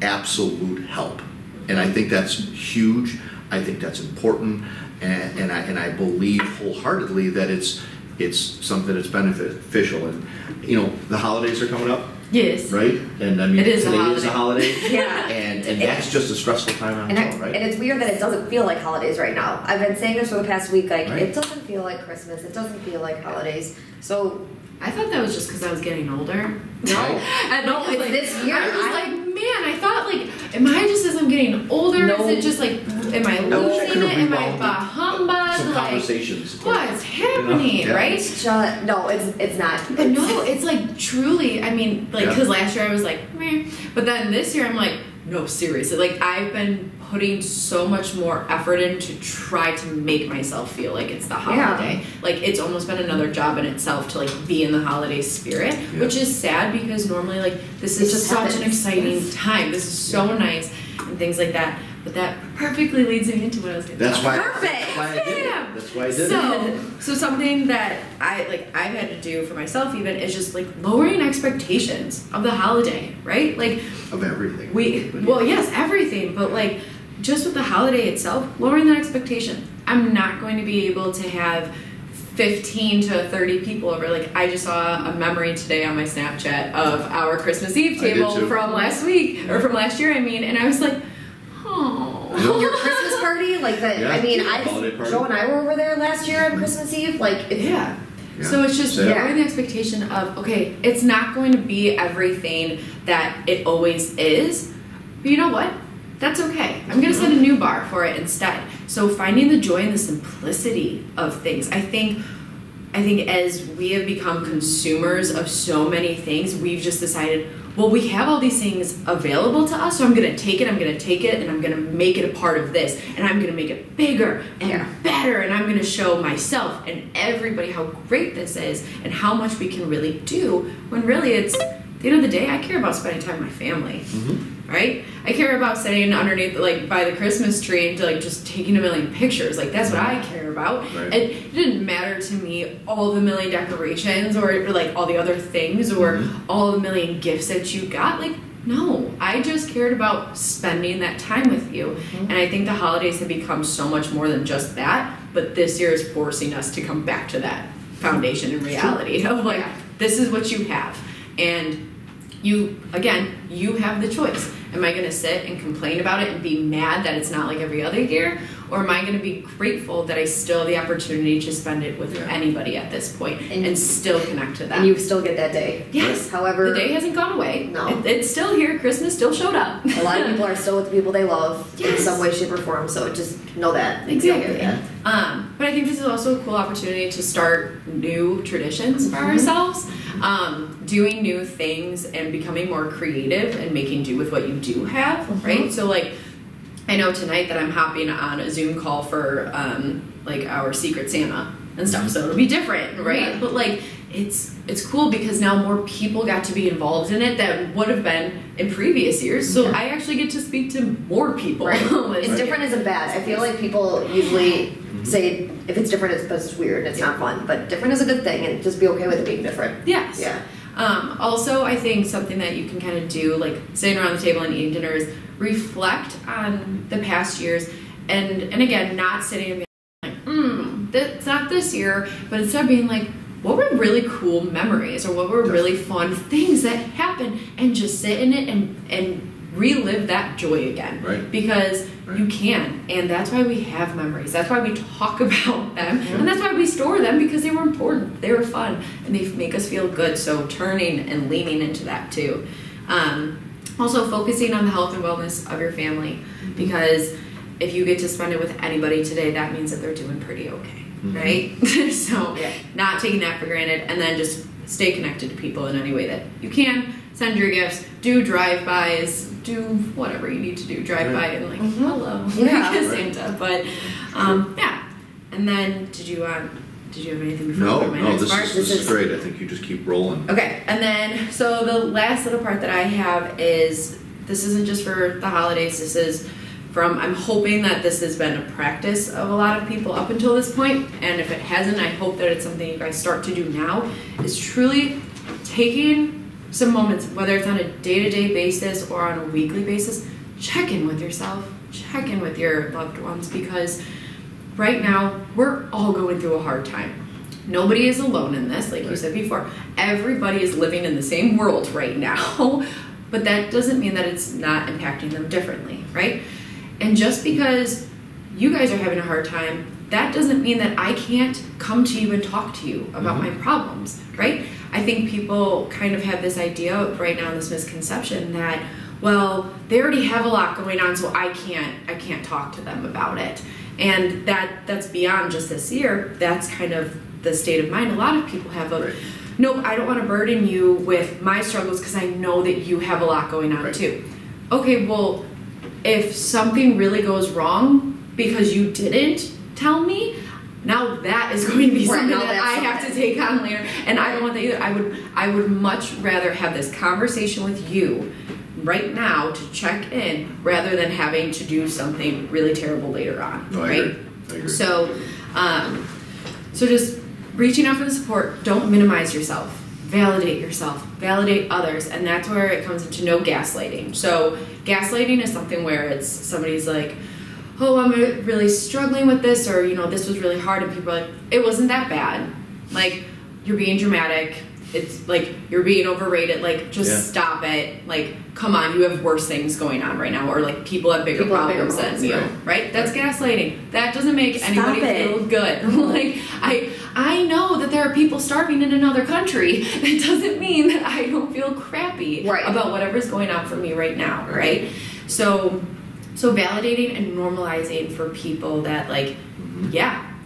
S1: absolute help, and I think that's huge. I think that's important, and I believe wholeheartedly that it's something that's beneficial. And the holidays are coming up.
S3: Yes.
S1: Right? And I mean,
S3: today
S1: is a holiday.
S2: Yeah.
S1: And that's just a stressful time on its own, right?
S2: And it's weird that it doesn't feel like holidays right now. I've been saying this for the past week, like,
S1: Right.
S2: it doesn't feel like Christmas. It doesn't feel like holidays. So,
S3: I thought that was just because I was getting older.
S2: no.
S3: No,
S2: it's this year.
S3: I was like, man, I thought am I just as I'm getting older?
S2: No.
S3: Is it just am I
S1: I wish I
S3: losing
S1: could
S3: it?
S1: have
S3: Am I
S1: rewound
S3: bah humbug?
S1: some conversations.
S3: What's happening,
S1: Yeah.
S3: right?
S2: It's no, it's not.
S3: But no, it's truly, because
S1: Yeah.
S3: last year I was like, meh. But then this year I'm like, no, seriously. I've been putting so much more effort in to try to make myself feel like it's the holiday. It's almost been another job in itself to be in the holiday spirit, which is sad because normally this is just such an exciting time. This is so nice and things like that. But that perfectly leads me into what I was going to
S1: That's why.
S2: Perfect.
S1: That's why I did it.
S3: Yeah.
S1: That's why I did it.
S3: So something that I've had to do for myself even is just lowering expectations of the holiday, right?
S1: Of everything.
S3: Yes, everything, but just with the holiday itself, lowering that expectation. I'm not going to be able to have 15 to 30 people over. I just saw a memory today on my Snapchat of our Christmas Eve table from last week, or from last year, and I was like, oh.
S2: Your Christmas party,
S1: holiday party.
S2: Joe and I were over there last year on Christmas Eve.
S3: Yeah. So it's just lowering the expectation of, okay, it's not going to be everything that it always is, but you know what? That's okay. I'm going to set a new bar for it instead. So finding the joy in the simplicity of things. I think as we have become consumers of so many things, we've just decided, well, we have all these things available to us, so I'm going to take it, and I'm going to make it a part of this, and I'm going to make it bigger and better, and I'm going to show myself and everybody how great this is and how much we can really do, when really it's, at the end of the day, I care about spending time with my family. right? I care about sitting underneath, like, by the Christmas tree and, like, just taking a million pictures. Like, that's what I care about.
S1: Right.
S3: It didn't matter to me all the million decorations or like, all the other things or all the million gifts that you got. Like, no. I just cared about spending that time with you. And I think the holidays have become so much more than just that. But this year is forcing us to come back to that foundation and reality of, like, this is what you have. And you have the choice. Am I going to sit and complain about it and be mad that it's not like every other year? Or am I going to be grateful that I still have the opportunity to spend it with anybody at this point and still connect to them?
S2: And you still get that day.
S3: Yes.
S2: However,
S3: the day hasn't gone away.
S2: No.
S3: It's still here. Christmas still showed up.
S2: A lot of people are still with the people they love in some way, shape, or form. So just know that.
S3: Exactly.
S2: Yeah.
S3: But I think this is also a cool opportunity to start new traditions for ourselves. Doing new things and becoming more creative and making do with what you do have, right? So, like, I know tonight that I'm hopping on a Zoom call for, like, our Secret Santa and stuff, so it'll be different, right? But, like, it's cool because now more people got to be involved in it that would have been in previous years, so I actually get to speak to more people.
S2: Right. It's different isn't bad. I feel like people usually say if it's different it's because it's weird and it's not fun, but different is a good thing and just be okay with it being different.
S3: Yes.
S2: Yeah.
S3: Also, I think something that you can kind of do, like sitting around the table and eating dinner, is reflect on the past years, and again, not sitting and being like, that's not this year, but instead being like, what were really cool memories or what were really fun things that happened, and just sit in it and relive that joy again.
S1: Right.
S3: Because you can, and that's why we have memories. That's why we talk about them, and that's why we store them, because they were important, they were fun, and they make us feel good. So turning and leaning into that too. Also focusing on the health and wellness of your family, because if you get to spend it with anybody today, that means that they're doing pretty okay, right? So not taking that for granted, and then just stay connected to people in any way that you can. Send your gifts, do drive-bys, do whatever you need to do, drive by and like, hello, Santa. But and then did you have anything before?
S1: No, this is great. I think you just keep rolling.
S3: Okay, and then so the last little part that I have is, this isn't just for the holidays. This is from, I'm hoping that this has been a practice of a lot of people up until this point, and if it hasn't, I hope that it's something you guys start to do now, is truly taking some moments, whether it's on a day-to-day basis or on a weekly basis, check in with yourself, check in with your loved ones, because right now we're all going through a hard time. Nobody is alone in this, like you said before. Everybody is living in the same world right now, but that doesn't mean that it's not impacting them differently, right? And just because you guys are having a hard time, that doesn't mean that I can't come to you and talk to you about my problems, right? I think people kind of have this idea right now, this misconception that, well, they already have a lot going on, so I can't talk to them about it. And that's beyond just this year. That's kind of the state of mind a lot of people have of, no, I don't want to burden you with my struggles because I know that you have a lot going on too. Okay, well, if something really goes wrong because you didn't tell me, now that is going to be something that I have to take on later, and I don't want that either. I would much rather have this conversation with you right now to check in rather than having to do something really terrible later on, right?
S1: I agree.
S3: So just reaching out for the support. Don't minimize yourself. Validate yourself. Validate others, and that's where it comes into no gaslighting. So gaslighting is something where it's somebody's like, oh, I'm really struggling with this, or, you know, this was really hard, and people are like, it wasn't that bad. Like, you're being dramatic. It's like, you're being overrated. Like, just stop it. Like, come on, you have worse things going on right now, or like, people have bigger problems than you, right? That's gaslighting. That doesn't make anybody feel good. Like, I know that there are people starving in another country. That doesn't mean that I don't feel crappy about whatever's going on for me right now, right? So validating and normalizing for people that, like,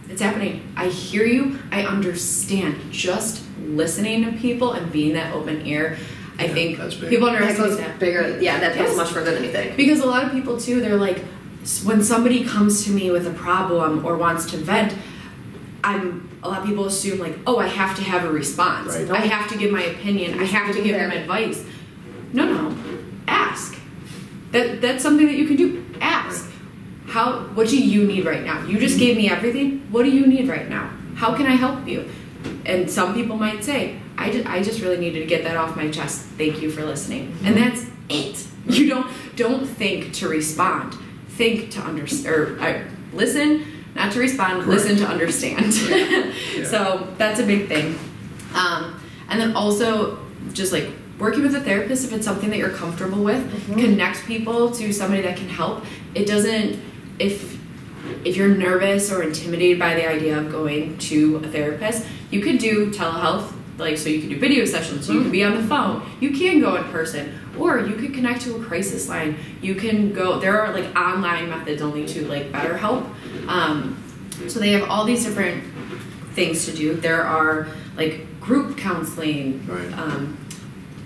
S3: it's happening. I hear you. I understand. Just listening to people and being that open ear. I think people underestimate that.
S2: Bigger. Yeah, that goes much further than you think.
S3: Because a lot of people too, they're like, when somebody comes to me with a problem or wants to vent, a lot of people assume like, oh, I have to have a response. Right. I have to give my opinion. I have to give them advice. No. Ask. that's something that you can do. Ask. What do you need right now? You just gave me everything. What do you need right now? How can I help you? And some people might say, I just really needed to get that off my chest. Thank you for listening. And that's it. You don't think to respond. Think to understand, or listen, not to respond. Correct. Listen to understand. Yeah. So that's a big thing. And then also just like working with a therapist, if it's something that you're comfortable with, connect people to somebody that can help. It doesn't, if you're nervous or intimidated by the idea of going to a therapist, you could do telehealth, like, so you can do video sessions, so you can be on the phone, you can go in person, or you could connect to a crisis line. You can go, there are like online methods only to like BetterHelp. So they have all these different things to do. There are like group counseling, right.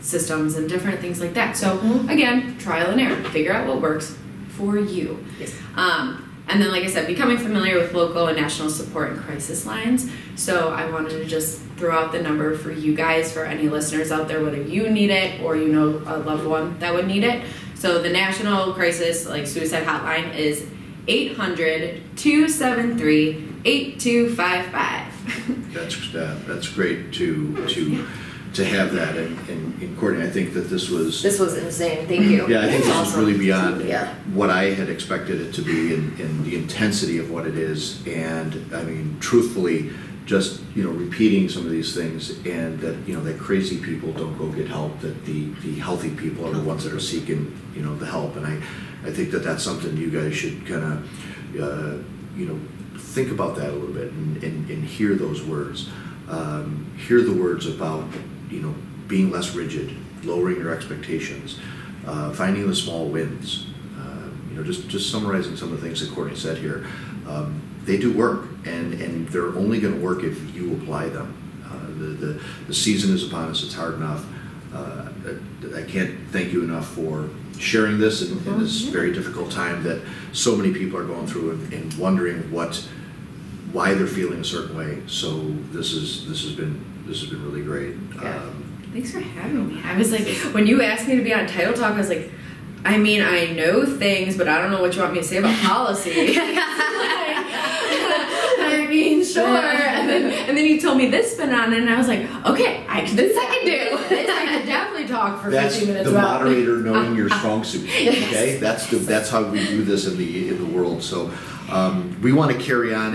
S3: Systems and different things like that. So again, trial and error, figure out what works for you. Yes. And then, like I said, becoming familiar with local and national support and crisis lines. So I wanted to just throw out the number for you guys, for any listeners out there, whether you need it or you know a loved one that would need it. So the national crisis, like suicide hotline, is 800-273-8255.
S1: That's great to have that, and Courtney, I think that this was
S2: insane. Thank you.
S1: Yeah, I think this was really beyond
S2: yeah.
S1: what I had expected it to be, and the intensity of what it is. And I mean, truthfully, just repeating some of these things, and that that crazy people don't go get help. That the healthy people are the ones that are seeking the help. And I think that that's something you guys should kind of think about that a little bit and hear those words. Hear the words about being less rigid, lowering your expectations, finding the small wins. Just summarizing some of the things that Courtney said here. They do work, and they're only going to work if you apply them. The season is upon us. It's hard enough. I can't thank you enough for sharing this in this very difficult time that so many people are going through and wondering why they're feeling a certain way. So this has been really great.
S3: Yeah. Thanks for having me. I was like, when you asked me to be on Title Talk, I was like, I mean, I know things, but I don't know what you want me to say about policy. I mean, sure. And then you told me this been on, and I was like, okay, I can do. This I can do. This I can definitely talk for 15 minutes.
S1: That's the moderator knowing your strong suit. Okay, that's how we do this in the world. So we want to carry on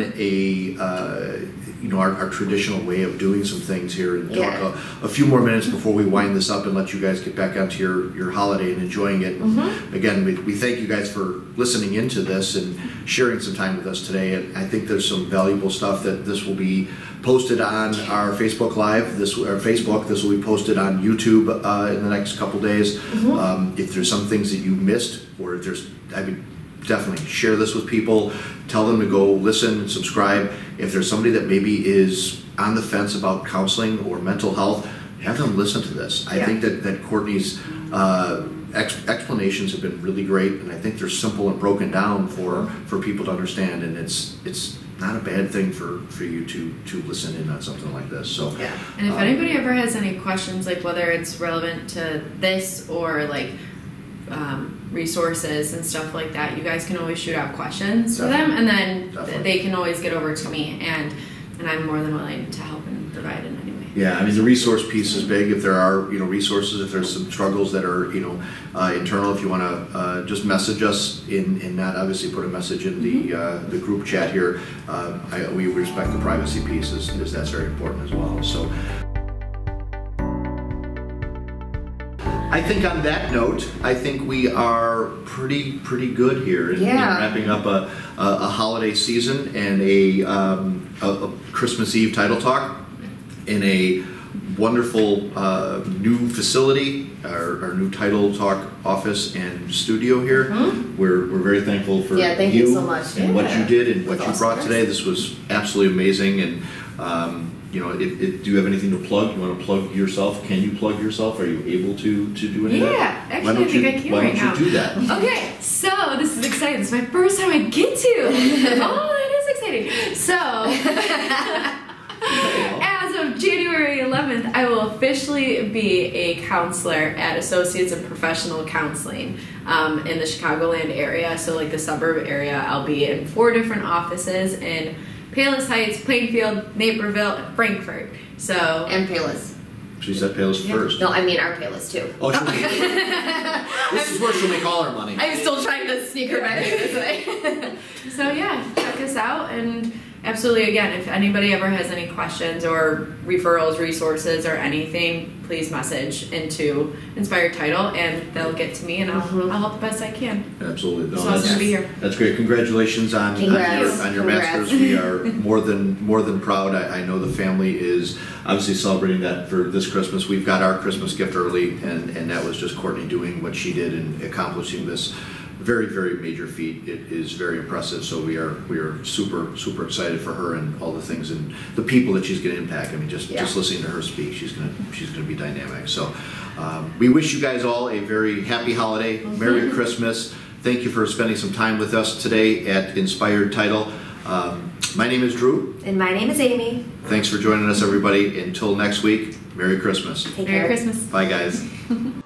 S1: our traditional way of doing some things here and talk a few more minutes before we wind this up and let you guys get back onto your holiday and enjoying it. Again, we thank you guys for listening into this and sharing some time with us today. And I think there's some valuable stuff that this will be posted on our Facebook Live. This will be posted on YouTube in the next couple days. If there's some things that you missed, or if there's, definitely share this with people. Tell them to go listen and subscribe. If there's somebody that maybe is on the fence about counseling or mental health, have them listen to this. I think that Courtney's explanations have been really great, and I think they're simple and broken down for people to understand. And it's not a bad thing for you to listen in on something like this. So
S3: and if anybody ever has any questions, like whether it's relevant to this or like resources and stuff like that, you guys can always shoot out questions to them, and then they can always get over to me, and I'm more than willing to help and provide in any way.
S1: Yeah, I mean, the resource piece is big. If there are resources, if there's some struggles that are internal, if you want to just message us and not obviously put a message in the group chat here, we respect the privacy piece, as that's very important as well. So I think on that note, I think we are pretty good here in wrapping up a holiday season and a Christmas Eve Title Talk in a wonderful new facility, our new Title Talk office and studio here. We're very thankful for
S2: you so much.
S1: And what you did and what you brought today. This was absolutely amazing. And do you have anything to plug? You want to plug yourself? Can you plug yourself? Are you able to do any of that?
S3: Yeah, actually, I think I can right now.
S1: Why don't you do that?
S3: Okay, so this is exciting. This is my first time I get to. Oh, that is exciting. So, as of January January 11th, I will officially be a counselor at Associates in Professional Counseling in the Chicagoland area. So like the suburb area, I'll be in 4 different offices in Palos Heights, Plainfield, Naperville, and Frankfurt. So
S2: And Palos.
S1: She said Palos first.
S2: No, I mean our Palos too.
S1: Oh, this is where she'll make all her money.
S2: I'm still trying to sneak her back in this way.
S3: So yeah, check us out, and absolutely, again, if anybody ever has any questions or referrals, resources, or anything, please message into Inspired Title, and they'll get to me, and I'll help the best I can.
S1: Absolutely. No,
S3: It's awesome to be here.
S1: That's great. Congratulations on your Masters. We are more than proud. I know the family is obviously celebrating that for this Christmas. We've got our Christmas gift early, and that was just Courtney doing what she did and accomplishing this very, very major feat. It is very impressive. So we are super excited for her and all the things and the people that she's going to impact. I mean, just listening to her speak, she's going to be dynamic. So we wish you guys all a very happy holiday, Merry Christmas. Thank you for spending some time with us today at Inspired Title. My name is Drew.
S2: And my name is Amy.
S1: Thanks for joining us, everybody. Until next week, Merry Christmas.
S2: Take
S3: Merry
S2: care.
S3: Christmas.
S1: Bye, guys.